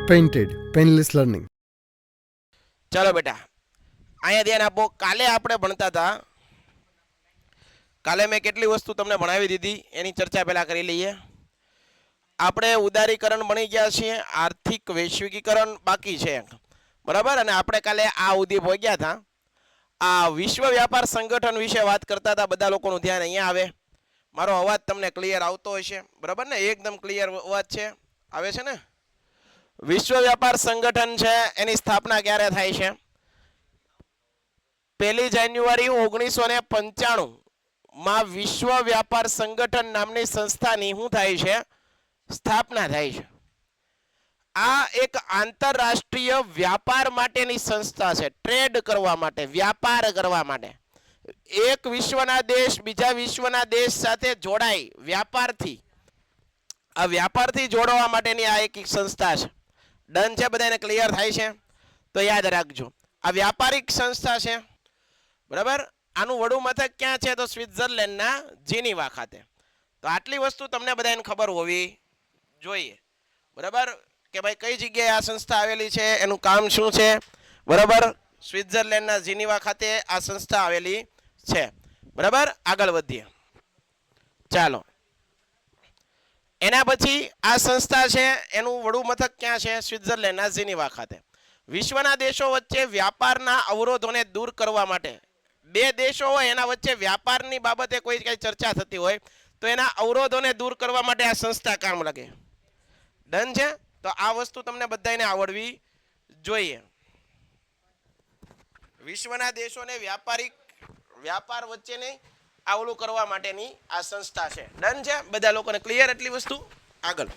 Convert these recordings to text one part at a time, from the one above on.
Painted painless learning. ચલો બેટા અહીંયા ધ્યાન આપો. કાલે આપણે ભણતા હતા, કાલે મેં કેટલી વસ્તુ તમને ભણાવી દીધી એની ચર્ચા પહેલા કરી લઈએ. આપણે ઉદારીકરણ ભણી ગયા છીએ, આર્થિક વૈશ્વિકીકરણ બાકી છે, બરાબર. અને આપણે કાલે આ સુધી પહોંચ્યા હતા, આ વિશ્વ વ્યાપાર સંગઠન વિશે વાત કરતા હતા. બધા લોકોનું ધ્યાન અહીંયા આવે. મારો અવાજ તમને ક્લિયર આવતો હશે, બરાબર ને? એકદમ ક્લિયર અવાજ છે, આવે છે ને? વિશ્વ વ્યાપાર સંગઠન છે એની સ્થાપના ક્યારે થાય છે? 1 જાન્યુઆરી 1995 માં વિશ્વ વ્યાપાર સંગઠન નામની સંસ્થાની શું થાય છે? સ્થાપના થાય છે. આ એક આંતરરાષ્ટ્રીય વ્યાપાર માટેની સંસ્થા છે, ટ્રેડ કરવા માટે, વ્યાપાર કરવા માટે. એક વિશ્વના દેશ બીજા વિશ્વના દેશ સાથે જોડાય વ્યાપારથી, આ વ્યાપારથી જોડવા માટેની આ એક સંસ્થા છે. ડન છે? બધાને ક્લિયર થાય છે? તો યાદ રાખજો, આ વ્યાપારિક સંસ્થા છે, બરાબર. આનું વડું મથક ક્યાં છે? તો સ્વિટ્ઝરલેન્ડના જીનીવા ખાતે. તો આટલી વસ્તુ તમને બધાને ખબર હોવી જોઈએ, બરાબર, કે ભાઈ કઈ જગ્યાએ આ સંસ્થા આવેલી છે, એનું કામ શું છે, બરાબર. સ્વિટ્ઝરલેન્ડના જીનીવા ખાતે આ સંસ્થા આવેલી છે, બરાબર. આગળ વધીએ, ચાલો. એના પછી આ સંસ્થા છે એનું વડું મથક ક્યાં છે? સ્વિટ્ઝરલેન્ડના જીનીવા ખાતે. વિશ્વના દેશો વચ્ચે વ્યાપારના અવરોધોને દૂર કરવા માટે, બે દેશો હોય એના વચ્ચે વ્યાપારની બાબતે કોઈ કઈ ચર્ચા થતી હોય તો એના અવરોધોને દૂર કરવા માટે આ સંસ્થા કામ લાગે. ડન છે? તો આ વસ્તુ તમને બધાને આવડવી જોઈએ. વિશ્વના દેશોને વ્યાપાર વચ્ચેને આવલું કરવા માટેની આ સંસ્થા છે. ડન છે? બધા લોકોને ક્લિયર એટલી વસ્તુ? આગળ.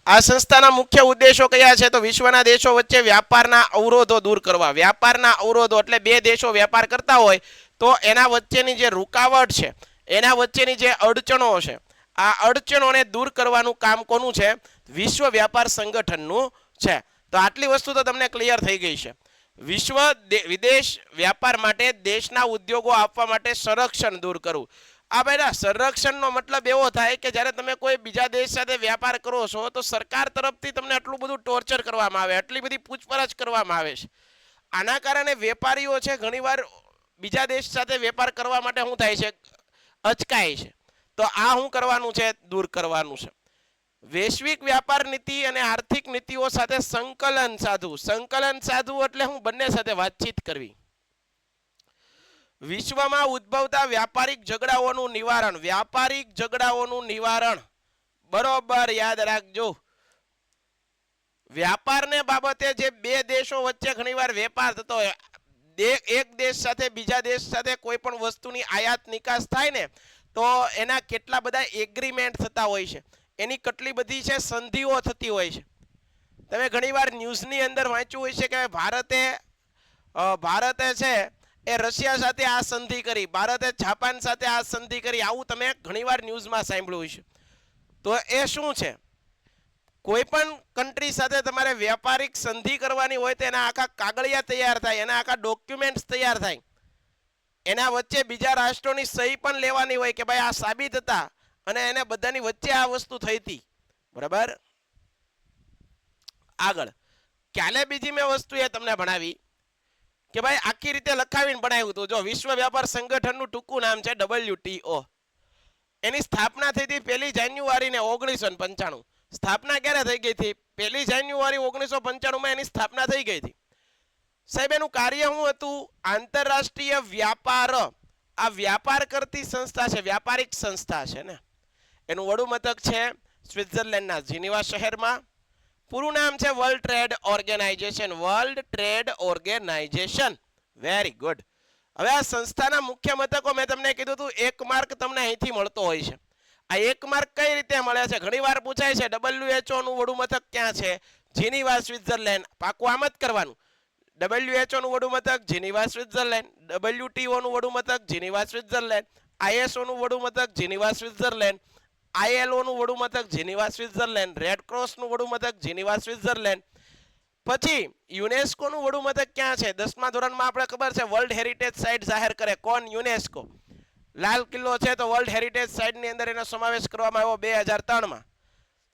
આ સંસ્થાના મુખ્ય ઉદ્દેશો કયા છે? તો વિશ્વના દેશો વચ્ચે વ્યાપારના અવરોધો દૂર કરવા. વ્યાપારના અવરોધો એટલે બે દેશો વ્યાપાર કરતા હોય તો એના વચ્ચેની જે રૂકાવટ છે, એના વચ્ચેની જે અડચણો છે, આ અડચણોને દૂર કરવાનું કામ કોનું છે? વિશ્વ વ્યાપાર સંગઠનનું છે. તો આટલી વસ્તુ તો તમને ક્લિયર થઈ ગઈ છે. વિશ્વ વિદેશ વ્યાપાર માટે દેશના ઉદ્યોગો આપવા માટે સંરક્ષણ દૂર કરવું. આ બેટા સંરક્ષણનો મતલબ એવો થાય કે જ્યારે તમે કોઈ બીજા દેશ સાથે વ્યાપાર કરો છો તો સરકાર તરફથી તમને આટલું બધું ટોર્ચર કરવામાં આવે, આટલી બધી પૂછપરછ કરવામાં આવે છે. આના કારણે વેપારીઓ છે ઘણીવાર બીજા દેશ સાથે વેપાર કરવા માટે શું થાય છે? અચકાય છે. તો આ શું કરવાનું છે? દૂર કરવાનું છે. વૈશ્વિક વ્યાપાર નીતિ અને આર્થિક નીતિઓ સાથે સંકલન સાધવું. સંકલન સાધવું એટલે હું બંને સાથે વાતચીત કરવી. વિશ્વમાં ઉદ્ભવતા વ્યાપારિક ઝઘડાઓનું નિવારણ. વ્યાપારિક ઝઘડાઓનું નિવારણ, બરોબર યાદ રાખજો. વ્યાપારને બાબતે જે બે દેશો વચ્ચે ઘણીવાર વેપાર થતો હોય, એક દેશ સાથે બીજા દેશ સાથે કોઈ પણ વસ્તુની આયાત નિકાસ થાય ને તો એના કેટલા બધા એગ્રીમેન્ટ થતા હોય છે, એની કેટલી બધી છે સંધિઓ થતી હોય છે. તમે ઘણીવાર ન્યૂઝની અંદર વાંચ્યું હોય છે કે ભારતે છે એ રશિયા સાથે આ સંધિ કરી, ભારતે જાપાન સાથે આ સંધિ કરી, આવું તમે ઘણીવાર ન્યૂઝમાં સાંભળ્યું છે. તો એ શું છે? કોઈ પણ કન્ટ્રી સાથે તમારે વ્યાપારિક સંધિ કરવાની હોય તો એના આખા કાગળિયા તૈયાર થાય, એના આખા ડોક્યુમેન્ટ્સ તૈયાર થાય, એના વચ્ચે બીજા રાષ્ટ્રોની સહી પણ લેવાની હોય કે ભાઈ આ સાબિત હતા અને એને બધાની વચ્ચે આ વસ્તુ થઈ હતી, બરાબર. આગળ કાલે બીજી મેં વસ્તુ એ તમને ભણાવી કે ભાઈ આખી રીતે લખાવીને બનાવ્યું હતું. જો વિશ્વ વ્યાપાર સંગઠનનું ટૂંકું નામ છે WTO. એની સ્થાપના થઈ હતી 1 જાન્યુઆરી 1995. સ્થાપના ક્યારે થઈ ગઈ હતી? 1 જાન્યુઆરી 1995 માં એની સ્થાપના થઈ ગઈ હતી. સાહેબ એનું કાર્ય શું હતું? આંતરરાષ્ટ્રીય વ્યાપાર, આ વ્યાપાર કરતી સંસ્થા છે, વ્યાપારિક સંસ્થા છે ને. એનું વડું મથક છે સ્વિટ્ઝરલેન્ડના જીનીવા શહેરમાં. પૂરું નામ છે world trade organisation. World trade organisation. Very good. હવે આ સંસ્થાના મુખ્ય મથકો મેં તમને કીધું હતું, એક માર્ક તમને અહીંથી મળતો હોય છે. આ એક માર્ક કઈ રીતે મળે છે? ઘણીવાર પૂછાય છે WHO નું વડું મથક ક્યાં છે? Geneva Switzerland. પાકું આમ જ કરવાનું. WHO નું વડું મથક જીનીવા સ્વિટ્ઝરલેન્ડ, WTO નું વડું મથક જીનીવા સ્વિટ્ઝરલેન્ડ, ISO નું વડું મથક જીનીવા સ્વિટ્ઝરલેન્ડ, ILO નું વડું મથક જીનીવા સ્વિટ્ઝરલેન્ડ, રેડ ક્રોસ નું વડું મથક જીનીવા સ્વિટ્ઝરલેન્ડ. પછી યુનેસ્કો નું વડું મથક ક્યાં છે? 10મા ધોરણમાં આપણે ખબર છે વર્લ્ડ હેરિટેજ સાઇટ જાહેર કરે. કોણ? યુનેસ્કો. લાલ કિલ્લો છે તો વર્લ્ડ હેરિટેજ સાઇટની અંદર એનો સમાવેશ કરવામાં આવ્યો 2003 માં.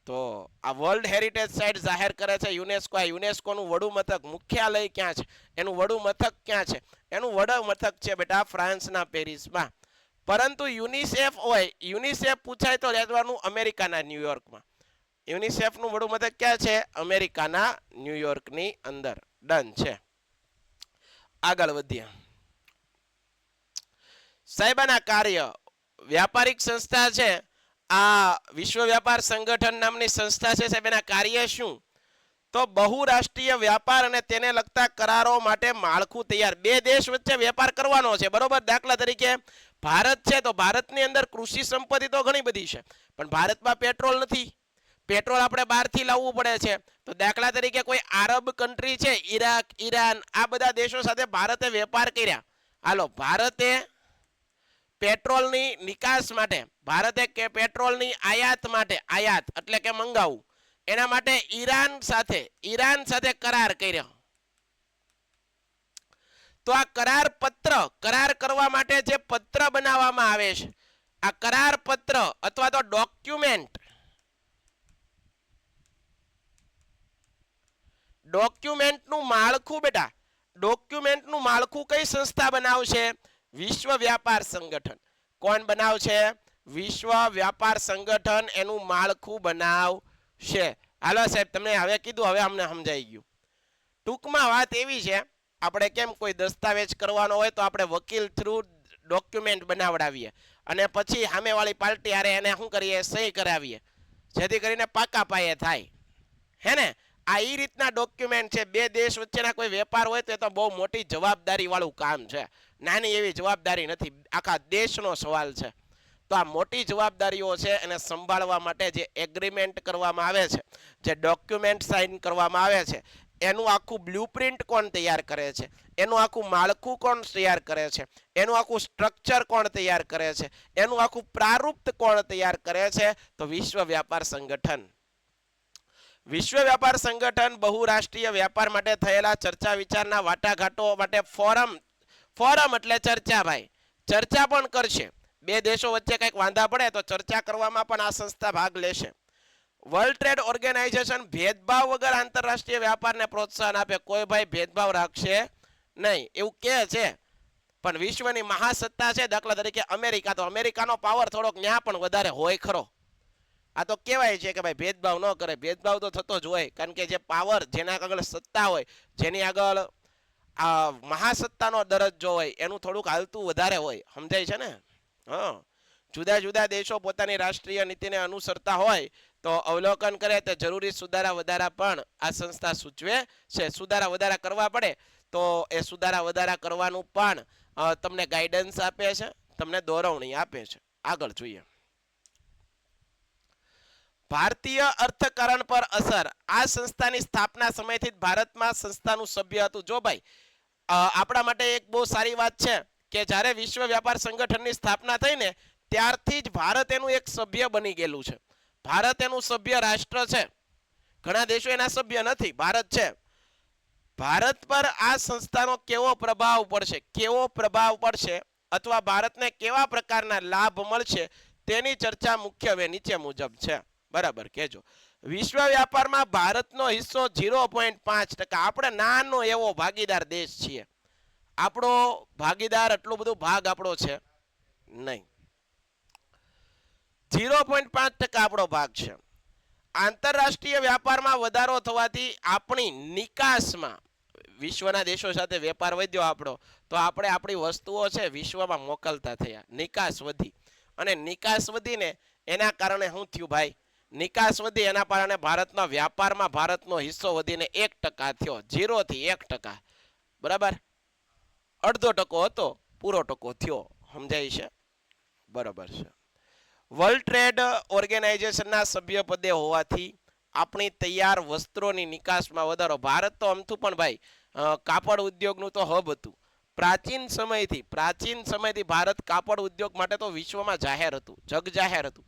તો આ વર્લ્ડ હેરિટેજ સાઇટ જાહેર કરે છે યુનેસ્કો. આ યુનેસ્કોનું વડું મથક મુખ્યાલય ક્યાં છે, એનું વડું મથક ક્યાં છે? એનું વડું મથક છે બેટા ફ્રાન્સના પેરિસમાં. પરંતુ યુનિસેફ હોય, યુનિસેફ પૂછાય તો રહેવાનું અમેરિકાના ન્યુયોર્કમાં. યુનિસેફનું વડું મથક ક્યાં છે? અમેરિકાના ન્યુયોર્કની અંદર. ડન છે. આગળ વધીએ. સાહેબાના કાર્ય વ્યાપારિક સંસ્થા છે આ વિશ્વ વ્યાપાર સંગઠન નામની સંસ્થા છે સાહેબ, એના કાર્ય શું? તો બહુરાષ્ટ્રીય વ્યાપાર અને તેને લગતા કરારો માટે માળખું તૈયાર. બે દેશ વચ્ચે વેપાર કરવાનો છે, બરોબર. દાખલા તરીકે ભારત છે તો ભારતની અંદર કૃષિ સંપત્તિ તો ઘણી બધી છે, પણ ભારતમાં પેટ્રોલ નથી. પેટ્રોલ આપણે બહારથી લાવવું પડે છે. તો દાખલા તરીકે કોઈ આરબ કન્ટ્રી છે, ઈરાક, ઈરાન, આ બધા દેશો સાથે ભારતે વેપાર કર્યા. હાલો, ભારતે પેટ્રોલની નિકાસ માટે, ભારતે કે પેટ્રોલની આયાત માટે, આયાત એટલે કે મંગાવવું, એના માટે ઈરાન સાથે કરાર કર્યો. તો આ કરાર કરવા માટે જે પત્ર બનાવવામાં આવે છે, આ કરાર પત્ર અથવા તો ડોક્યુમેન્ટનું માળખું બેટા, ડોક્યુમેન્ટનું માળખું કઈ સંસ્થા બનાવશે? વિશ્વ વ્યાપાર સંગઠન. કોણ બનાવશે? વિશ્વ વ્યાપાર સંગઠન એનું માળખું બનાવશે. હાલો સાહેબ, તમને હવે કીધું, હવે અમને સમજાઈ ગયું. ટૂંકમાં વાત એવી છે, આપણે કેમ કોઈ દસ્તાવેજ કરવાનો હોય તો આપણે વકીલ થ્રુ ડોક્યુમેન્ટ બનાવડાવીએ અને પછી સામેવાળી પાર્ટી હારે એને શું કરીએ? સહી કરાવીએ, જેથી કરીને પાકા પાયે થાય. હે ને? આ એ રીતના ડોક્યુમેન્ટ છે. બે દેશ વચ્ચેના કોઈ વેપાર હોય તો એ તો બહુ મોટી જવાબદારી વાળું કામ છે, નાની એવી જવાબદારી નથી, આખા દેશનો સવાલ છે. તો આ મોટી જવાબદારીઓ છે એને સંભાળવા માટે જે એગ્રીમેન્ટ કરવામાં આવે છે, જે ડોક્યુમેન્ટ સાઇન કરવામાં આવે છે, એનું આખું બ્લુપ્રિન્ટ કોણ તૈયાર કરે છે, એનું આખું માળખું કોણ તૈયાર કરે છે, એનું આખું સ્ટ્રક્ચર કોણ તૈયાર કરે છે, એનું આખું પ્રારૂપ કોણ તૈયાર કરે છે? તો વિશ્વ વ્યાપાર સંગઠન. વિશ્વ વ્યાપાર સંગઠન બહુરાષ્ટ્રીય વ્યાપાર માટે થયેલા ચર્ચા વિચારના વાટાઘાટો માટે ફોરમ એટલે ચર્ચા ભાઈ, ચર્ચા પણ કરશે. બે દેશો વચ્ચે કંઈક વાંધા પડે તો ચર્ચા કરવામાં પણ આ સંસ્થા ભાગ લેશે. વર્લ્ડ ટ્રેડ ઓર્ગેનાઇઝેશન ભેદભાવ વગર આંતરરાષ્ટ્રીય વ્યાપારને પ્રોત્સાહન આપે. કોઈ ભાઈ ભેદભાવ રાખશે નહીં એવું કહે છે, પણ વિશ્વની મહાસત્તા છે દાખલા તરીકે અમેરિકા, તો અમેરિકાનો પાવર થોડોક ન્યા પણ વધારે હોય ખરો. આ તો કહેવાય છે કે ભાઈ ભેદભાવ ન કરે, ભેદભાવ તો થતો જ હોય, કારણ કે જે પાવર, જેના આગળ સત્તા હોય, જેની આગળ આ મહાસત્તાનો દરજ્જો હોય, એનું થોડુંક હાલતું વધારે હોય. સમજાય છે ને? હા, જુદા જુદા દેશો પોતાની રાષ્ટ્રીય નીતિને અનુસરતા હોય તો અવલોકન કરે તો જરૂરી સુધારા વધારા પણ આ સંસ્થા સૂચવે છે. સુધારા વધારા કરવા પડે તો એ સુધારા વધારા કરવાનું પણ તમને ગાઈડન્સ આપે છે, તમને દોરવણી આપે છે. આગળ જોઈએ. ભારતીય અર્થકારણ પર અસર. આ સંસ્થાની સ્થાપના સમયથી જ ભારતમાં સંસ્થાનું સભ્ય હતું. જો ભાઈ, આપણા માટે એક બહુ સારી વાત છે કે જ્યારે વિશ્વ વ્યાપાર સંગઠનની સ્થાપના થઈ ને ત્યારથી જ ભારત એનું એક સભ્ય બની ગયેલું છે. ભારત એનું સભ્ય રાષ્ટ્ર છે. ઘણા દેશો એના સભ્ય નથી, ભારત છે. ભારત પર આ સંસ્થાનો કેવો પ્રભાવ પડશે અથવા ભારતને કેવા પ્રકારના લાભ મળશે તેની ચર્ચા મુખ્યત્વે નીચે મુજબ છે. બરાબર કહેજો. વિશ્વ વ્યાપારમાં ભારતનો હિસ્સો 0.5%. આપણે નાનો એવો ભાગીદાર દેશ છીએ. આપણો ભાગીદાર એટલો બધો ભાગ આપણો છે નહીં. 0.5% આપણો ભાગ છે. આંતરરાષ્ટ્રીય વ્યાપારમાં વધારો થવાથી આપણી નિકાસમાં, વિશ્વના દેશો સાથે વેપાર વધ્યો આપણો, તો આપણે આપણી વસ્તુઓ છે વિશ્વમાં મોકલતા થયા. નિકાસ વધી, અને નિકાસ વધીને એના કારણે શું થયું ભાઈ? નિકાસ વધી એના કારણે ભારતના વ્યાપારમાં ભારતનો હિસ્સો વધીને 1% થયો. 0 થી 1%. બરાબર, અડધો ટકો હતો, પૂરો ટકો થયો. સમજાય છે? બરાબર છે. વર્લ્ડ ટ્રેડ ઓર્ગેનાઇઝેશનના સભ્ય પદે હોવાથી આપણી તૈયાર વસ્ત્રોની નિકાસમાં વધારો. ભારત તો અમથું પણ ભાઈ કાપડ ઉદ્યોગનું તો હબ હતું. પ્રાચીન સમયથી ભારત કાપડ ઉદ્યોગ માટે તો વિશ્વમાં જાહેર હતું, જગ જાહેર હતું.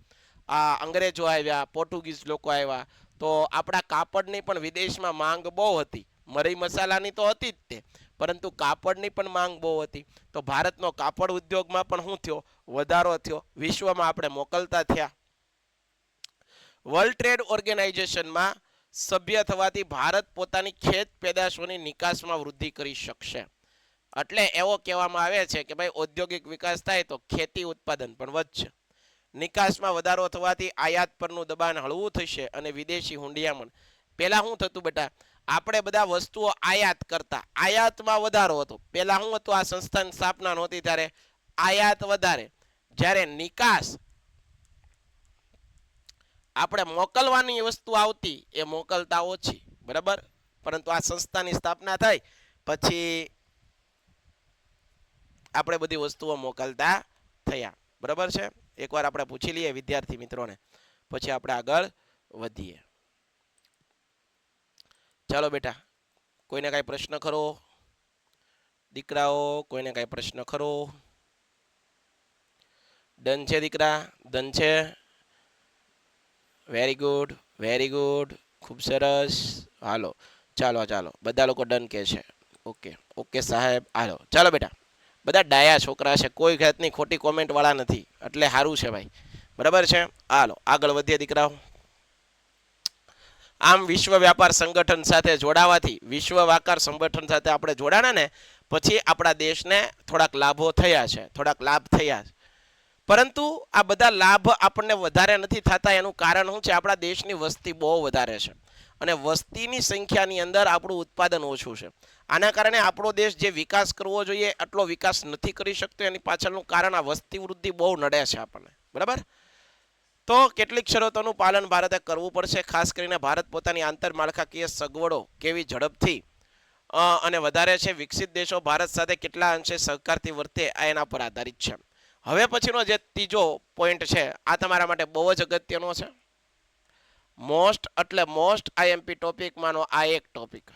આ અંગ્રેજો આવ્યા, પોર્ટુગીઝ લોકો આવ્યા, તો આપણા કાપડની પણ વિદેશમાં માંગ બહુ હતી. મરી મસાલાની તો હતી જ તે, પરંતુ કાપડની પણ માંગ બહુ હતી. તો ભારતનો કાપડ ઉદ્યોગમાં પણ શું થયો? વધારો થયો. વિશ્વમાં આપણે મોકલતા થયા. વર્લ્ડ ટ્રેડ ઓર્ગેનાઇઝેશનમાં સભ્ય થવાથી ભારત પોતાની ખેત પેદાશોની નિકાસમાં વૃદ્ધિ કરી શકશે. એટલે એવો કહેવામાં આવે છે કે ભાઈ ઔદ્યોગિક વિકાસ થાય તો ખેતી ઉત્પાદન પણ વધશે. નિકાસમાં વધારો થવાથી આયાત પરનું દબાણ હળવું થશે અને વિદેશી હુંડિયામણ. પહેલા શું થતું બેટા, આપણે બધા વસ્તુઓ આયાત કરતા, આયાતમાં વધારો હતો. પહેલા શું હતું, આ સંસ્થાની સ્થાપના નહોતી ત્યારે આયાત વધારે, જ્યારે નિકાસ આપણે મોકલવાની વસ્તુ આવતી એ મોકલતા ઓછી, બરાબર. પરંતુ આ સંસ્થાની સ્થાપના થઈ પછી આપણે બધી વસ્તુઓ મોકલતા થયા, બરાબર છે. એકવાર આપણે પૂછી લઈએ વિદ્યાર્થી મિત્રોને, પછી આપણે આગળ વધીએ. ચાલો બેટા, કોઈને કાંઈ પ્રશ્ન ખરો? દીકરાઓ કોઈને કાંઈ પ્રશ્ન ખરો? ડન છે દીકરા? ડન છે. વેરી ગુડ, વેરી ગુડ, ખૂબ સરસ. હાલો ચાલો ચાલો, બધા લોકો ડન કે છે. ઓકે ઓકે સાહેબ, હાલો ચાલો બેટા. બધા ડાયા છોકરા છે, કોઈ જાતની ખોટી કોમેન્ટ વાળા નથી, એટલે સારું છે ભાઈ, બરાબર છે. હાલો આગળ વધીએ દીકરાઓ. આમ વિશ્વ વ્યાપાર સંગઠન સાથે જોડાવાથી, વિશ્વ વ્યાપાર સંગઠન સાથે આપણે જોડાણા ને પછી આપણા દેશને થોડાક લાભો થયા છે, થોડાક લાભ થયા છે. પરંતુ આ બધા લાભ આપણને વધારે નથી થતા. એનું કારણ શું છે? આપણા દેશની વસ્તી બહુ વધારે છે અને વસ્તીની સંખ્યાની અંદર આપણું ઉત્પાદન ઓછું છે. આના કારણે આપણો દેશ જે વિકાસ કરવો જોઈએ એટલો વિકાસ નથી કરી શકતો. એની પાછળનું કારણ આ વસ્તી વૃદ્ધિ બહુ નડે છે આપણને, બરાબર. તો કેટલીક શરતોનું પાલન ભારતે કરવું પડશે. ખાસ કરીને ભારત પોતાની આંતરમાળખાકીય સગવડો કેવી ઝડપથી અને વધારે છે, વિકસિત દેશો ભારત સાથે કેટલા અંશે સહકારથી વર્તે આ એના પર આધારિત છે. હવે પછીનો જે ત્રીજો પોઈન્ટ છે આ તમારા માટે બહુ જ અગત્યનો છે. મોસ્ટ એટલે મોસ્ટ આઈએમપી ટોપિકમાંનો આ એક ટોપિક.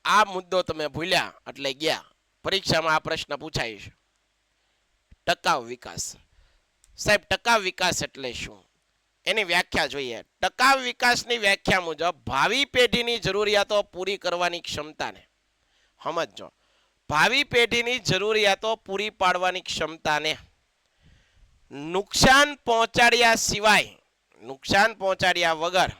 આ મુદ્દો તમે ભૂલ્યા એટલે ગયા. પરીક્ષામાં આ પ્રશ્ન પૂછાય છે. ટકાઉ વિકાસ. સાહેબ ટકાઉ વિકાસ એટલે શું? એની વ્યાખ્યા જોઈએ. ટકાઉ વિકાસની વ્યાખ્યા મુજબ ભાવિ પેઢીની જરૂરિયાતો પૂરી કરવાની ક્ષમતાને, સમજો, ભાવિ પેઢીની જરૂરિયાતો પૂરી પાડવાની ક્ષમતાને નુકસાન પહોંચાડ્યા સિવાય, નુકસાન પહોંચાડ્યા વગર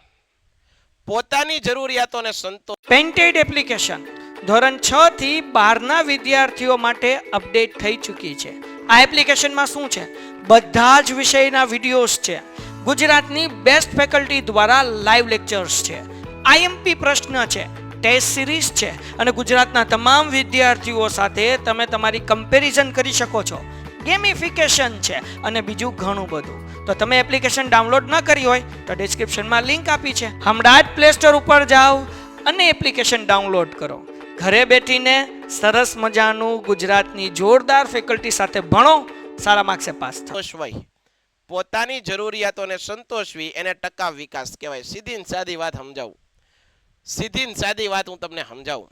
પોતાની જરૂરિયાતોને સંતોષ. પેન્ટેડ એપ્લિકેશન ધોરણ 6 થી 12 ના વિદ્યાર્થીઓ માટે અપડેટ થઈ ચૂકી છે. આ એપ્લિકેશનમાં શું છે? બધા જ વિષયના વિડીયોઝ છે. ગુજરાતની બેસ્ટ ફેકલ્ટી દ્વારા લાઈવ લેક્ચર્સ છે. આઈએમપી પ્રશ્ન છે, ટેસ્ટ સિરીઝ છે અને ગુજરાતના તમામ વિદ્યાર્થીઓ સાથે તમે તમારી કમ્પેરિઝન કરી શકો છો. ગેમિફિકેશન છે અને બીજું ઘણું બધું. તો તમે એપ્લિકેશન ડાઉનલોડ ન કરી હોય તો ડિસ્ક્રિપ્શનમાં લિંક આપી છે. હમણાં જ પ્લે સ્ટોર ઉપર જાઓ અને એપ્લિકેશન ડાઉનલોડ કરો. ઘરે બેઠીને સરસ મજાનું ગુજરાતની જોરદાર ફેકલ્ટી સાથે ભણો, સારા માર્ક્સે પાસ થાઓ. પોતાની જરૂરિયાતોને સંતોષવી એને ટકાઉ વિકાસ કહેવાય. સીધી ને સાદી વાત સમજાવું, સીધી ને સાદી વાત હું તમને સમજાવું.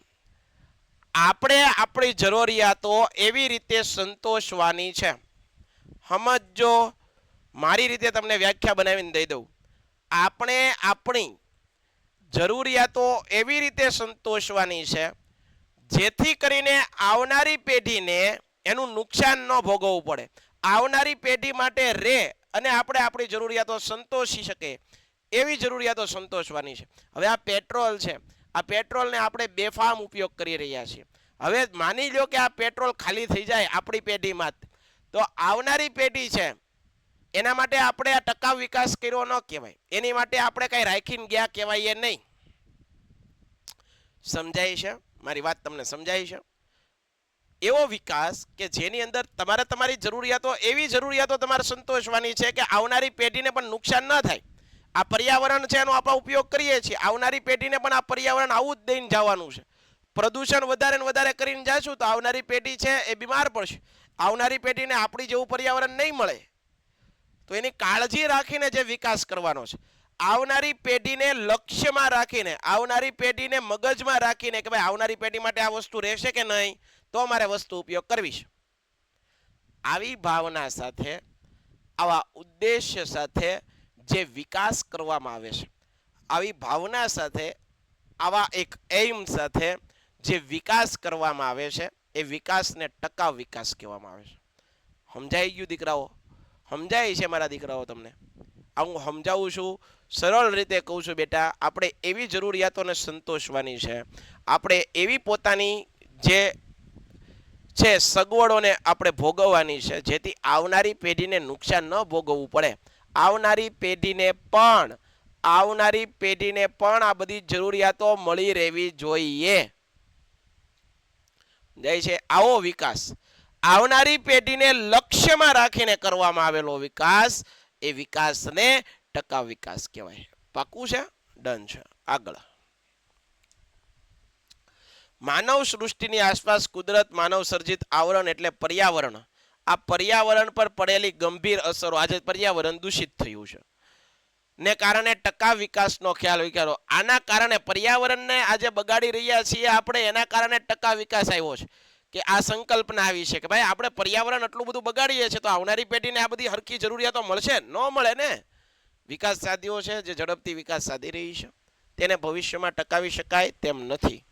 આપણે આપણી જરૂરિયાતો એવી રીતે સંતોષવાની છે. સમજો, મારી રીતે તમને વ્યાખ્યા બનાવીને દઈ દઉં. આપણે આપણી જરૂરિયાતો એવી રીતે સંતોષવાની છે જેથી કરીને આવનારી પેઢીને એનું નુકસાન ન ભોગવવું પડે. આવનારી પેઢી માટે રહે અને આપણે આપણી જરૂરિયાતો સંતોષી શકે એવી જરૂરિયાતો સંતોષવાની છે. હવે આ પેટ્રોલ છે, આ પેટ્રોલને આપણે બેફામ ઉપયોગ કરી રહ્યા છીએ. હવે માની લો કે આ પેટ્રોલ ખાલી થઈ જાય આપણી પેઢીમાં, તો આવનારી પેઢી છે એના માટે આપણે આ ટકાઉ વિકાસ કર્યો ન કહેવાય. એની માટે આપણે કઈ રાખીને ગયા કહેવાય નહીં. સમજાય છે? મારી વાત તમને સમજાય છે? એવો વિકાસ કે જેની અંદર તમારે તમારી જરૂરિયાતો, એવી જરૂરિયાતો તમારે સંતોષવાની છે કે આવનારી પેઢીને પણ નુકસાન ન થાય. આ પર્યાવરણ છે એનો આપણે ઉપયોગ કરીએ છીએ, આવનારી પેઢીને પણ આ પર્યાવરણ આવું જ દઈને જવાનું છે. પ્રદૂષણ વધારે ને વધારે કરીને જશું તો આવનારી પેઢી છે એ બીમાર પડશે. આવનારી પેઢીને આપણી જેવું પર્યાવરણ નહીં મળે. તો એની કાળજી રાખીને જે વિકાસ કરવાનો છે, આવનારી પેઢીને લક્ષ્યમાં રાખીને, આવનારી પેઢીને મગજમાં રાખીને કે ભાઈ આવનારી પેઢી માટે આ વસ્તુ રહેશે કે નહીં, તો મારે વસ્તુ ઉપયોગ કરવી છે. આવી ભાવના સાથે, આવા ઉદ્દેશ્ય સાથે જે વિકાસ કરવામાં આવે છે, આવી ભાવના સાથે, આવા એક એઇમ સાથે જે વિકાસ કરવામાં આવે છે, એ વિકાસને ટકાઉ વિકાસ કહેવામાં આવે છે. સમજાઈ ગયું દીકરાઓ? સમજાય છે મારા દીકરાઓ તમને? આ હું સમજાવું છું, સરળ રીતે કહું છું બેટા. આપણે એવી જરૂરિયાતોને સંતોષવાની છે, આપણે એવી પોતાની જે છે સગવડોને આપણે ભોગવવાની છે, જેથી આવનારી પેઢીને નુકસાન ન ભોગવવું પડે. આવનારી પેઢીને પણ આ બધી જરૂરિયાતો મળી રહેવી જોઈએ. જાય છે આવો વિકાસ આવનારી પેઢીને લક્ષ્યમાં રાખીને કરવામાં આવેલો વિકાસ, એ વિકાસને ટકાઉ વિકાસ કહેવાય. પાકું છે? ડન છે. આગળ. માનવ સૃષ્ટિની આસપાસ કુદરત માનવ સર્જિત આવરણ એટલે પર્યાવરણ. આ પર્યાવરણ પર પડેલી ગંભીર અસરો, આજે પર્યાવરણ દૂષિત થયું છે ને કારણે ટકાઉ વિકાસનો ખ્યાલ વિચારો. આના કારણે પર્યાવરણને આજે બગાડી રહ્યા છીએ આપણે, એના કારણે ટકાઉ વિકાસ આવ્યો છે કે આ સંકલ્પના આવી છે કે ભાઈ આપણે પર્યાવરણ આટલું બધું બગાડીએ છીએ તો આવનારી પેઢીને આ બધી હરખી જરૂરિયાતો મળશે? ન મળે ને. વિકાસ સાધ્યો છે જે ઝડપથી વિકાસ સાધી રહી છે તેને ભવિષ્યમાં ટકાવી શકાય તેમ નથી.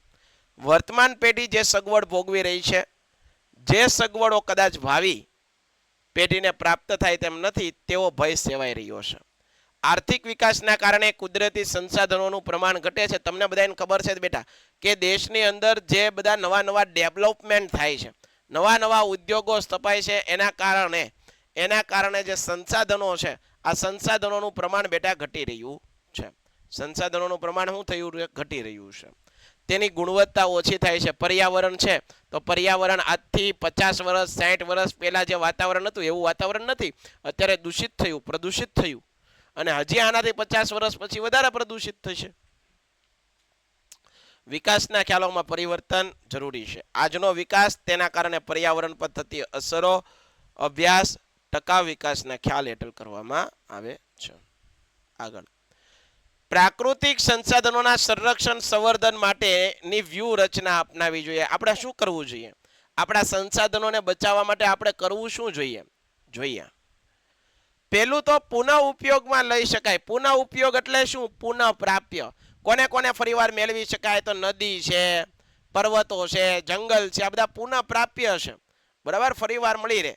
વર્તમાન પેઢી જે સગવડ ભોગવી રહી છે, જે સગવડો કદાચ ભાવિ પેઢીને પ્રાપ્ત થાય તેમ નથી, તેવો ભય સેવાઈ રહ્યો છે. આર્થિક વિકાસના કારણે કુદરતી સંસાધનોનું પ્રમાણ ઘટે છે. તમને બધાને ખબર છે બેટા કે દેશની અંદર જે બધા નવા નવા ડેવલપમેન્ટ થાય છે, નવા નવા ઉદ્યોગો સ્થપાય છે, એના કારણે જે સંસાધનો છે, આ સંસાધનોનું પ્રમાણ બેટા ઘટી રહ્યું છે. સંસાધનોનું પ્રમાણ શું થયું? ઘટી રહ્યું છે. તેની ગુણવત્તા ઓછી થાય છે. પર્યાવરણ છે તો પર્યાવરણ આજથી 50 વર્ષ 60 વર્ષ પહેલા જે વાતાવરણ હતું એવું વાતાવરણ નથી. અત્યારે દૂષિત થયું, પ્રદૂષિત થયું, અને હજી આનાથી 50 વર્ષ પછી વધારે પ્રદૂષિત થશે. વિકાસના ખ્યાલોમાં પરિવર્તન જરૂરી છે. આજનો વિકાસ, તેના કારણે પર્યાવરણ પર થતી અસરો, અભ્યાસ ટકાઉ વિકાસના ખ્યાલ હેઠળ કરવામાં આવે છે. આગળ. પ્રાકૃતિક સંસાધનોના સંરક્ષણ સંવર્ધન માટેની વ્યૂહરચના અપનાવવી જોઈએ. આપણે શું કરવું જોઈએ? આપણા સંસાધનોને બચાવવા માટે આપણે કરવું શું જોઈએ? પેલું તો પુનઃ ઉપયોગમાં લઈ શકાય. પુનઃ ઉપયોગ એટલે શું? પુનઃ પ્રાપ્ય. કોને કોને ફરીવાર મેળવી શકાય? તો નદી છે, પર્વતો છે, જંગલ છે, આ બધા પુનઃ પ્રાપ્ય છે. બરાબર, ફરીવાર મળી રહે.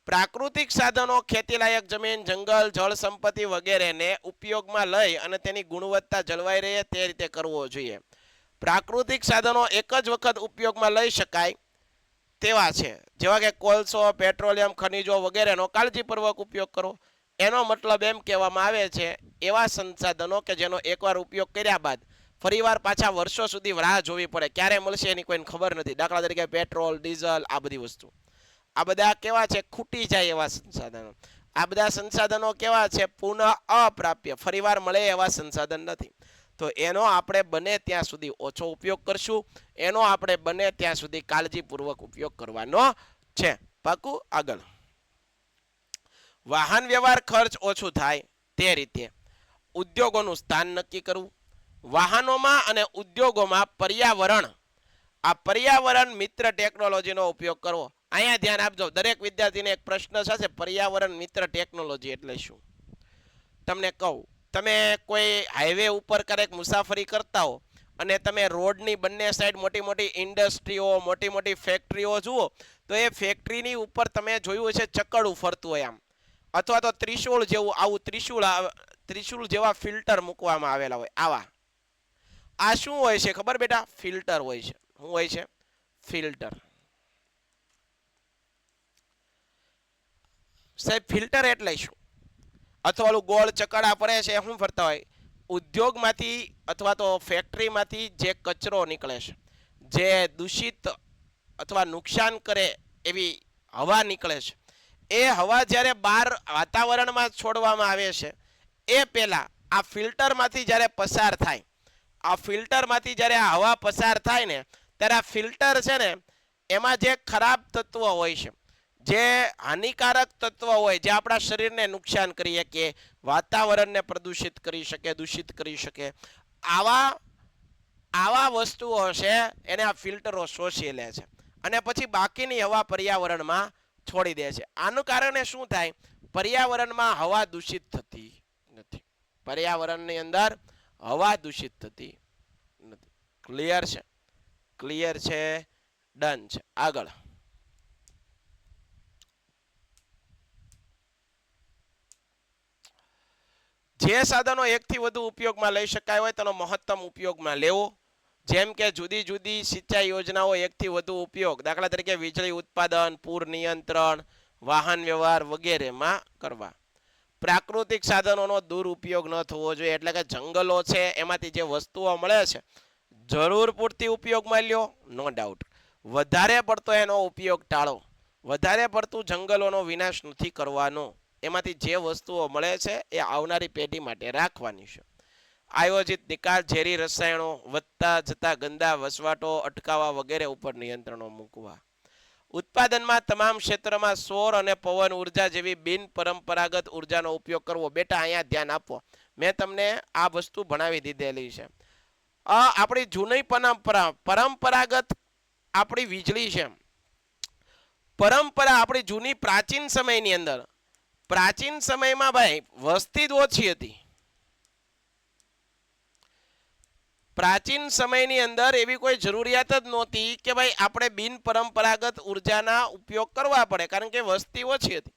પ્રાકૃતિક સાધનો, ખેતીલાયક જમીન, જંગલ, જળ સંપત્તિ વગેરેને ઉપયોગમાં લઈ અને તેની ગુણવત્તા જળવાઈ રહે તે રીતે કરવો જોઈએ. પ્રાકૃતિક સાધનો એક જ વખત ઉપયોગમાં લઈ શકાય તેવા છે, જેવા કે કોલસો, પેટ્રોલિયમ, ખનિજો વગેરેનો કાળજીપૂર્વક ઉપયોગ કરો. એનો મતલબ એમ કહેવામાં આવે છે એવા સંસાધનો કે જેનો એકવાર ઉપયોગ કર્યા બાદ ફરીવાર પાછા વર્ષો સુધી રાહ જોવી પડે, ક્યારે મળશે એની કોઈને ખબર નથી. દાખલા તરીકે પેટ્રોલ, ડીઝલ, આ બધી વસ્તુ, આ બધા કેવા છે? ખૂટી જાય એવા સંસાધનો. આ બધા સંસાધનો કેવા છે? પુનઃ અપ્રાપ્ય, ફરીવાર મળે એવા સંસાધન નથી. તો એનો આપણે બને ત્યાં સુધી ઓછો ઉપયોગ કરશું, એનો આપણે બને ત્યાં સુધી કાળજીપૂર્વક ઉપયોગ કરવાનો છે. પાકું? આગળ. વાહન વ્યવહાર ખર્ચ ઓછું થાય તે રીતે ઉદ્યોગોનું સ્થાન નક્કી કરવું. વાહનોમાં અને ઉદ્યોગોમાં પર્યાવરણ મિત્ર ટેકનોલોજીનો ઉપયોગ કરવો. અહીંયા ધ્યાન આપજો, દરેક વિદ્યાર્થીને એક પ્રશ્ન થશે, પર્યાવરણ મિત્ર ટેકનોલોજી એટલે શું? તમને કહું, તમે કોઈ હાઈવે ઉપર ક્યારેક મુસાફરી કરતા હો અને તમે રોડની બંને સાઈડ મોટી મોટી ઇન્ડસ્ટ્રીઓ, મોટી મોટી ફેક્ટરીઓ જુઓ, તો એ ફેક્ટરીની ઉપર તમે જોયું હશે ચકડું ફરતું હોય આમ, અથવા તો ત્રિશૂળ જેવું, આવું ત્રિશૂળ જેવા ફિલ્ટર મૂકવામાં આવેલા હોય આવા. આ શું હોય છે ખબર બેટા? ફિલ્ટર હોય છે. શું હોય છે? ફિલ્ટર. સાહેબ ફિલ્ટર એટલે શું? અથવા ઓલું ગોળ ચકડા પડે છે શું ફરતા હોય? ઉદ્યોગમાંથી અથવા તો ફેક્ટરીમાંથી જે કચરો નીકળે છે, જે દૂષિત અથવા નુકસાન કરે એવી હવા નીકળે છે, એ હવા જ્યારે બહાર વાતાવરણમાં છોડવામાં આવે છે એ પહેલાં આ ફિલ્ટરમાંથી જ્યારે પસાર થાય, આ ફિલ્ટરમાંથી જ્યારે આ હવા પસાર થાય ને ત્યારે આ ફિલ્ટર છે ને એમાં જે ખરાબ તત્વો હોય છે, જે હાનિકારક તત્વો હોય, જે આપણા શરીરને નુકસાન કરી શકે, વાતાવરણને પ્રદૂષિત કરી શકે, દૂષિત કરી શકે, આવા વસ્તુઓ છે એને આ ફિલ્ટરો શોષી લે છે અને પછી બાકીની હવા પર્યાવરણમાં છોડી દે છે. આનું કારણે શું થાય? પર્યાવરણમાં હવા દૂષિત થતી નથી. પર્યાવરણની અંદર હવા દૂષિત થતી નથી. ક્લિયર છે? ક્લિયર છે? ડન છે. આગળ. જે સાધનો એકથી વધુ ઉપયોગમાં લઈ શકાય હોય તેનો મહત્તમ ઉપયોગમાં લેવો. જેમ કે જુદી જુદી સિંચાઈ યોજનાઓ એકથી વધુ ઉપયોગ, દાખલા તરીકે વીજળી ઉત્પાદન, પૂર નિયંત્રણ, વાહન વ્યવહાર વગેરેમાં કરવા. પ્રાકૃતિક સાધનોનો દુરુપયોગ ન થવો જોઈએ, એટલે કે જંગલો છે એમાંથી જે વસ્તુઓ મળે છે જરૂર પૂરતી ઉપયોગમાં લ્યો, નો ડાઉટ. વધારે પડતો એનો ઉપયોગ ટાળો. વધારે પડતું જંગલોનો વિનાશ નથી કરવાનો. એમાંથી જે વસ્તુઓ મળે છે એ આવનારી પેઢી માટે રાખવાની છે. આયોજિત નિકાલ ઝેરી રસાયણો, વધતા જતા ગંદા વસવાટો અટકાવવા વગેરે ઉપર નિયંત્રણો મૂકવા. ઉત્પાદનમાં તમામ ક્ષેત્રમાં સૌર અને પવન ઉર્જા જેવી બિન પરંપરાગત ઉર્જાનો ઉપયોગ કરવો. બેટા અહીંયા ધ્યાન આપો, મેં તમને આ વસ્તુ ભણાવી દીધેલી છે. આપણી જૂની પરંપરાગત આપણી વીજળી છે, પરંપરા આપણી જૂની પ્રાચીન સમયની અંદર, પ્રાચીન સમયમાં ભાઈ વસ્તી જ ઓછી હતી. પ્રાચીન સમયની અંદર એવી કોઈ જરૂરિયાત જ નહોતી કે ભાઈ આપણે બિન પરંપરાગત ઉર્જાના ઉપયોગ કરવા પડે, કારણ કે વસ્તી ઓછી હતી.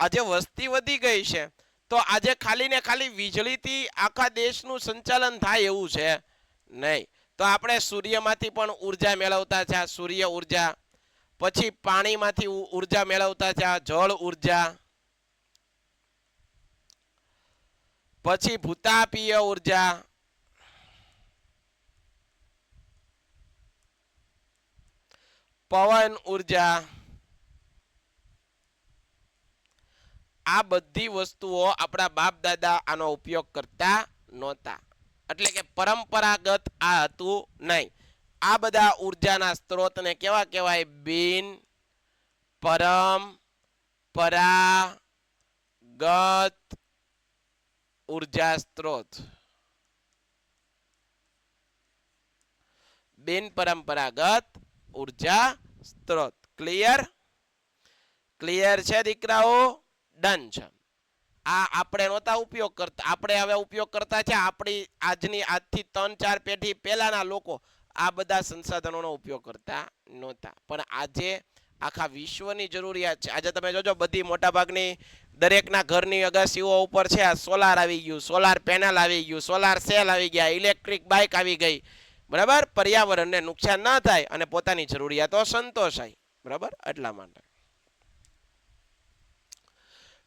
આજે વસ્તી વધી ગઈ છે તો આજે ખાલી ને ખાલી વીજળીથી આખા દેશનું સંચાલન થાય એવું છે નહીં. તો આપણે સૂર્યમાંથી પણ ઉર્જા મેળવતા છે, સૂર્ય ઉર્જા. પછી પાણીમાંથી ઉર્જા મેળવતા છે, જળ ઉર્જા. પછી ભૂતાપીય ઉર્જા, પવન ઉર્જા. આ બધી વસ્તુઓ આપણા બાપ દાદા આનો ઉપયોગ કરતા નહોતા, એટલે કે પરંપરાગત આ હતું નહીં. આ બધા ઉર્જાના સ્ત્રોતને કેવા કહેવાય? બિન પરંપરાગત ઉર્જા સ્ત્રોત. બિન પરંપરાગત ઉર્જા સ્ત્રોત. ક્લિયર? ક્લિયર છે દીકરાઓ? ડન છે. આ આપણે નહોતા ઉપયોગ કરતા, આપણે હવે ઉપયોગ કરતા છે. આપણી આજથી 3-4 પેઢી પહેલાના લોકો આ બધા સંસાધનોનો ઉપયોગ કરતા નહોતા, પણ આજે આખા વિશ્વની જરૂરિયાત છે. આજે તમે જોજો બધી મોટાભાગની દરેકના ઘરની અગાસીઓ ઉપર છે આ સોલાર આવી ગયું, સોલાર પેનલ આવી ગયું, સોલાર સેલ આવી ગયા, ઇલેક્ટ્રિક બાઇક આવી ગઈ. બરાબર? પર્યાવરણને નુકસાન ન થાય અને પોતાની જરૂરિયાતો સંતોષાય. બરાબર? એટલા માટે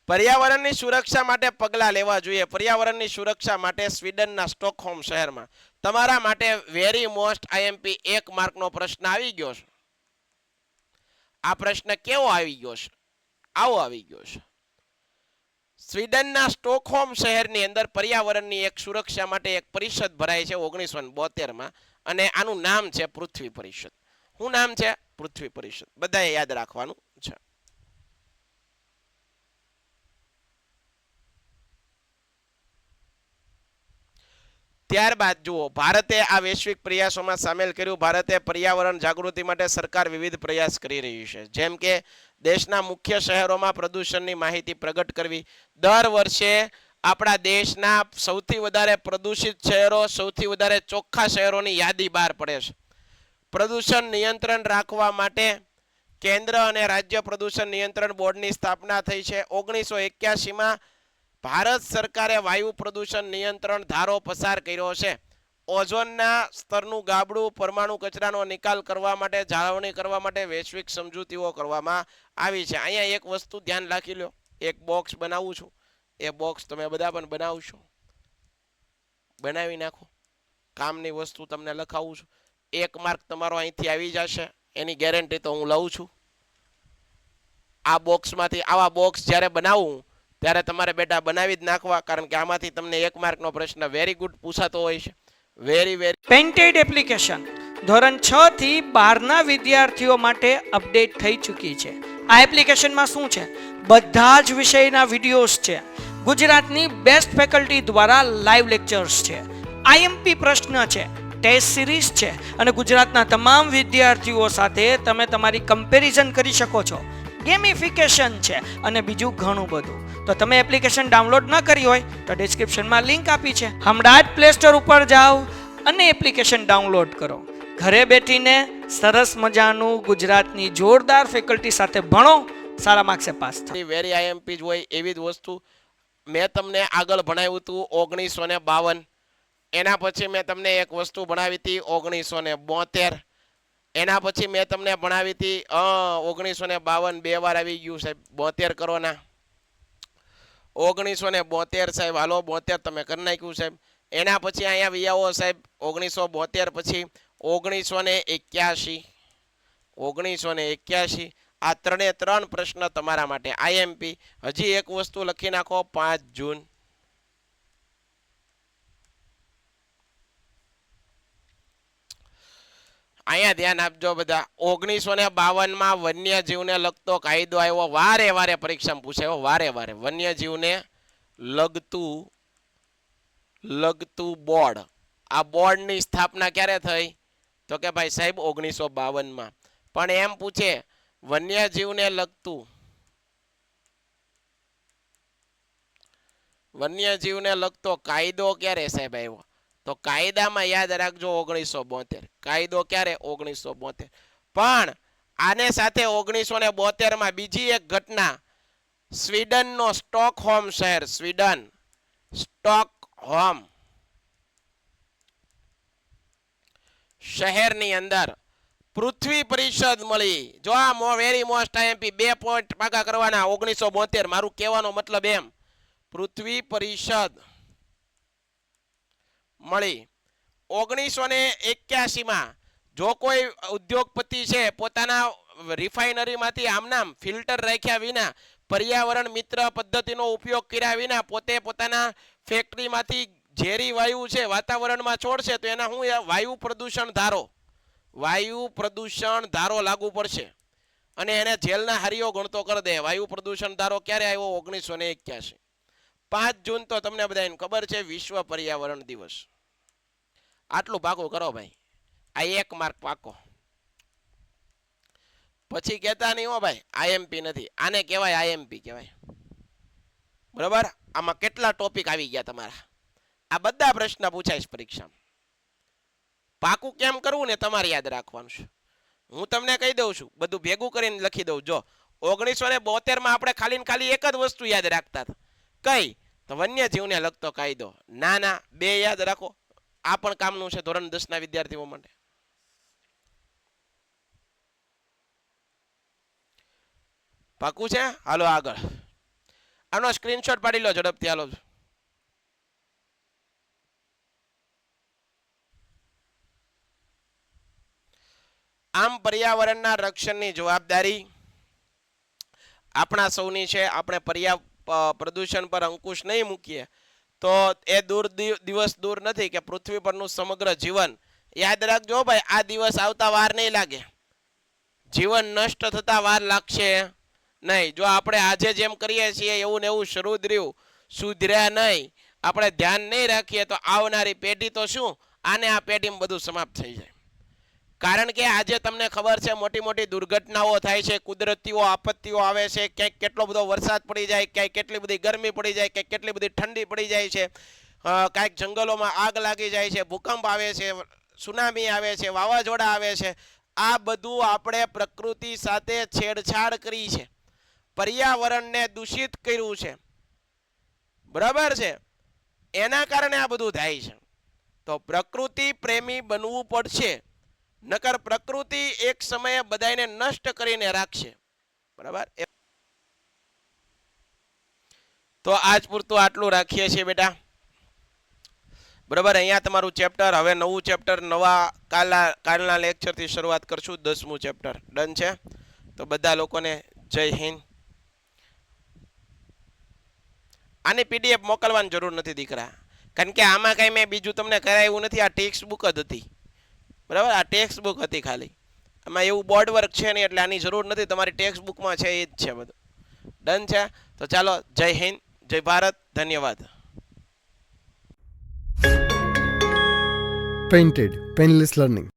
પર્યાવરણની સુરક્ષા માટે પગલાં લેવા જોઈએ. પર્યાવરણની સુરક્ષા માટે સ્વીડનના સ્ટોકહોમ શહેરમાં તમારા માટે વેરી મોસ્ટ આઈએમપી 1 માર્કનો પ્રશ્ન આવી ગયો છે. આ પ્રશ્ન કેવો આવી ગયો છે? આવો આવી ગયો છે. સ્વીડનના સ્ટોકહોમ શહેરની અંદર પર્યાવરણની એક સુરક્ષા માટે એક પરિષદ ભરાય છે 1972માં, અને આનું નામ છે પૃથ્વી પરિષદ. શું નામ છે? પૃથ્વી પરિષદ. બધાએ યાદ રાખવાનું છે. ત્યારબાદ જુઓ, ભારતે આ વૈશ્વિક પ્રયાસોમાં સામેલ કર્યું. ભારતે પર્યાવરણ જાગૃતિ માટે સરકાર વિવિધ પ્રયાસ કરી રહી છે, જેમ કે દેશના મુખ્ય શહેરોમાં પ્રદૂષણની માહિતી પ્રગટ કરવી. દર વર્ષે આપણા દેશના સૌથી વધારે પ્રદૂષિત શહેરો, સૌથી વધારે ચોખ્ખા શહેરોની યાદી બહાર પડે છે. પ્રદૂષણ નિયંત્રણ રાખવા માટે કેન્દ્ર અને રાજ્ય પ્રદૂષણ નિયંત્રણ બોર્ડની સ્થાપના થઈ છે. 1981માં ભારત સરકારે વાયુ પ્રદૂષણ નિયંત્રણ ધારો પસાર કર્યો છે. ઓઝોનના સ્તરનું ગાબડું, પરમાણુ કચરાનો નિકાલ કરવા માટે, જાળવણી કરવા માટે વૈશ્વિક સમજૂતીઓ કરવામાં આવી છે. અહીંયા એક વસ્તુ ધ્યાન રાખી લો, એક બોક્સ બનાવું છું, એ બોક્સ તમે બધા પણ બનાવશો, બનાવી નાખો. કામની વસ્તુ તમને લખાવું છું. 1 માર્ક તમારો અહીંથી આવી જશે, એની ગેરંટી તો હું લઉં છું. આ બોક્સમાંથી આવા બોક્સ જ્યારે બનાવું ત્યારે તમારે બેટા બનાવી જ નાખવા, કારણ કે આમાંથી તમને 1 માર્કનો પ્રશ્ન વેરી ગુડ પૂછાતો હોય છે. વેરી પેન્ટેડ એપ્લિકેશન ધોરણ 6 થી 12ના વિદ્યાર્થીઓ માટે અપડેટ થઈ ચૂકી છે. આ એપ્લિકેશનમાં શું છે? બધા જ વિષયના વિડીયોઝ છે. ગુજરાતની બેસ્ટ ફેકલ્ટી દ્વારા લાઈવ લેક્ચર્સ છે. આઈએમપી પ્રશ્ન છે, ટેસ્ટ સિરીઝ છે, અને ગુજરાતના તમામ વિદ્યાર્થીઓ સાથે તમે તમારી કમ્પેરિઝન કરી શકો છો. ગેમિફિકેશન છે અને બીજું ઘણું બધું. તો તમે એપ્લિકેશન ડાઉનલોડ ન કરી હોય તો ડિસ્ક્રિપ્શનમાં લિંક આપી છે, હમણાં જ પ્લે સ્ટોર ઉપર જાઓ અને એપ્લિકેશન ડાઉનલોડ કરો. ઘરે બેઠીને સરસ મજાનું ગુજરાતની જોરદાર ફેકલ્ટી સાથે ભણો, સારા માર્ક્સે પાસ થાઓ. વેરી આઈએમપી જ હોય એવી જ વસ્તુ મેં તમને આગળ ભણાવ્યું હતું 1952. એના પછી મેં તમને એક વસ્તુ ભણાવી હતી 1972. એના પછી મેં તમને ભણાવી હતી 1952 બે વાર આવી ગયું સાહેબ. 72 કરો ના. 1972 સાહેબ. હાલો 72 તમે કરી નાખ્યું સાહેબ. એના પછી અહીંયા વિયાવો સાહેબ 1972 પછી 1981. 1981. આ ત્રણે ત્રણ પ્રશ્ન તમારા માટે આઈએમપી. હજી એક વસ્તુ લખી નાખો 5 જૂન. અહીંયા ધ્યાન આપજો બધા. 1952 વન્યજીવને લગતો કાયદો આવ્યો. વારે વારે પરીક્ષામાં પૂછાયો. વારે વારે વન્યજીવને લગતું બોર્ડ. આ બોર્ડની સ્થાપના ક્યારે થઈ? તો કે ભાઈ સાહેબ 1952. પણ એમ પૂછે વન્યજીવને લગતો કાયદો ક્યારે સાહેબ આવ્યો? તો કાયદામાં યાદ રાખજો 1972. કાયદો ક્યારે? 1972. પણ આને સાથે 1972 બીજી એક ઘટના, સ્વીડનનો સ્ટોકહોમ શહેર, સ્વીડન સ્ટોકહોમ શહેરની અંદર પૃથ્વી પરિષદ મળી. જો આ વેરી મોસ્ટ આઈએમપી. 2 પોઈન્ટ પાકા કરવાના. 1972 મારું કહેવાનો મતલબ એમ, પૃથ્વી પરિષદ મળી. 1981 જો કોઈ ઉદ્યોગપતિ છે પોતાના રિફાઇનરીમાંથી આમનામ ફિલ્ટર રાખ્યા વિના, પર્યાવરણ મિત્ર પદ્ધતિનો ઉપયોગ કર્યા વિના પોતે પોતાના ફેક્ટરીમાંથી ઝેરી વાયુ છે વાતાવરણમાં છોડશે તો એના હું વાયુ પ્રદૂષણ ધારો લાગુ પડશે અને એને જેલના હરિયો ગણતો કરી દે. વાયુ પ્રદૂષણ ધારો ક્યારે આવ્યો? 1981. 5 જૂન તો તમને બધાને ખબર છે વિશ્વ પર્યાવરણ દિવસ. આટલું પાકું કરો ભાઈ. આ 1 માર્ક પાકો. પછી કહેતા નહીં હો ભાઈ આઈએમપી નથી. આને કહેવાય આઈએમપી કહેવાય. બરાબર? આમાં કેટલા ટોપિક આવી ગયા તમારા? આ બધા પ્રશ્ન પૂછાઈશ પરીક્ષામાં. પાકું કેમ કરવું ને તમારે યાદ રાખવાનું છે. હું તમને કહી દઉં છું, બધું ભેગું કરીને લખી દઉં. જો 1972 આપણે ખાલી એક જ વસ્તુ યાદ રાખતા હતા. કઈ? તો વન્યજીવને લગતો કાયદો. ના 2 યાદ રાખો. આ પણ કામનું છે ધોરણ 10 ના વિદ્યાર્થીઓ માટે. પાકું છે? હાલો આગળ. આનો સ્ક્રીનશોટ પાડી લો ઝડપથી. હાલો. આમ પર્યાવરણના રક્ષણની જવાબદારી આપણા સૌની છે. આપણે પ્રદૂષણ પર અંકુશ નહીં મૂકીએ તો એ દિવસ દૂર નથી કે પૃથ્વી પરનું સમગ્ર જીવન, યાદ રાખજો ભાઈ, આ દિવસ આવતા વાર નહીં લાગે. જીવન નષ્ટ થતા વાર લાગશે નહીં. જો આપણે આજે જેમ કરીએ છીએ એવું ને એવું શરૂ રહ્યું, સુધર્યા નહીં, આપણે ધ્યાન નહીં રાખીએ તો આવનારી પેઢી તો શું, આને આ પેઢીમાં બધું સમાપ્ત થઈ જાય. કારણ કે આજે તમને ખબર છે મોટી મોટી દુર્ઘટનાઓ થાય છે, કુદરતીઓ આપત્તિઓ આવે છે. ક્યાંક કેટલો બધો વરસાદ પડી જાય, ક્યાંક કેટલી બધી ગરમી પડી જાય, ક્યાંક કેટલી બધી ઠંડી પડી જાય છે, કાંઈક જંગલોમાં આગ લાગી જાય છે, ભૂકંપ આવે છે, સુનામી આવે છે, વાવાઝોડા આવે છે. આ બધું આપણે પ્રકૃતિ સાથે છેડછાડ કરી છે, પર્યાવરણને દૂષિત કર્યું છે. બરાબર છે? એના કારણે આ બધું થાય છે. તો પ્રકૃતિ પ્રેમી બનવું પડશે, નકર પ્રકૃતિ એક સમયે બધાને નષ્ટ કરીને રાખશે. બરાબર? તો આજ પૂરતું આટલું રાખીએ છીએ બેટા. બરાબર? અહીંયા તમારું ચેપ્ટર, હવે નવું ચેપ્ટર નવા કાલના લેક્ચરથી શરૂઆત કરશું. 10મું ચેપ્ટર. ડન છે? તો બધા લોકોને જય હિન્દ. આની પીડીએફ મોકલવાની જરૂર નથી દીકરા, કારણ કે આમાં કઈ મેં બીજું તમને કરાવ્યું નથી. આ ટેક્સ્ટ બુક જ હતી. બરાબર? આ ટેક્સ્ટ બુક હતી ખાલી. આમાં એવું બોર્ડ વર્ક છે નહીં એટલે આની જરૂર નથી. તમારી ટેક્સ્ટ બુકમાં છે એ જ છે બધું. ડન છે? તો ચાલો, જય હિન્દ, જય ભારત, ધન્યવાદ. Painted Painless Learning.